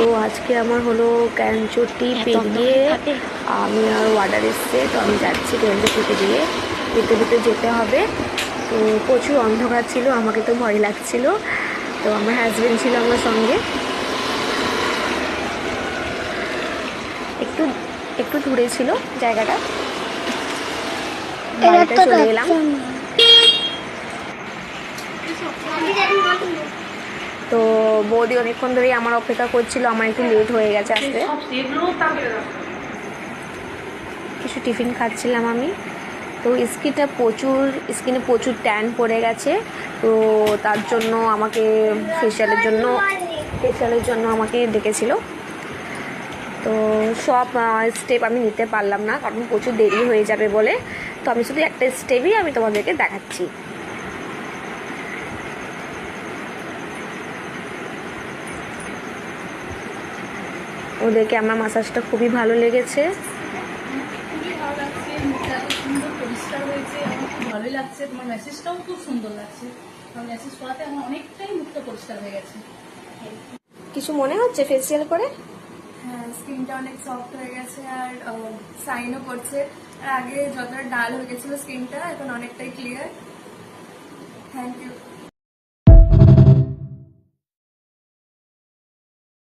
তো আজকে আমার হলো ক্যানচটি পেরিয়ে আমি আর অর্ডার এসছে, তো আমি যাচ্ছি ক্যানচটিতে দিয়ে ভিতরে যেতে হবে। তো প্রচুর অন্ধকার ছিল, আমাকে তো ভয় লাগছিল। তো আমার হাজব্যান্ড ছিল আমার সঙ্গে। একটু একটু দূরে ছিল জায়গাটা, বাড়িতে চলে এলাম। তো বৌদি অনেকক্ষণ ধরেই আমার অপেক্ষা করছিল, আমার একটু লেট হয়ে গেছে আসতে। কিছু টিফিন খাচ্ছিলাম আমি। তো স্কিনে প্রচুর ট্যান পড়ে গেছে, তো তার জন্য আমাকে ফেশিয়ালের জন্য আমাকে ডেকেছিল। তো সব স্টেপ আমি নিতে পারলাম না, কারণ প্রচুর দেরি হয়ে যাবে বলে। তো আমি শুধু একটা স্টেপই আমি তোমাদেরকে দেখাচ্ছি। ওদেরকে আমার মাসাজটা খুবই ভালো লেগেছে। ভালোই লাগছে, তোমার মেসেজটাও খুব সুন্দর লাগছে। তোমার মেসেজ পড়াতে আমার অনেকটাই মুখটা পরিষ্কার হয়ে গেছে। কিছু মনে হচ্ছে ফেসিয়াল করে? হ্যাঁ, স্কিনটা অনেক সফট হয়ে গেছে আর শাইনও করছে। আর আগে যতটা ডাল হয়ে গেছিল স্কিনটা, এখন অনেকটাই ক্লিয়ার। Thank you.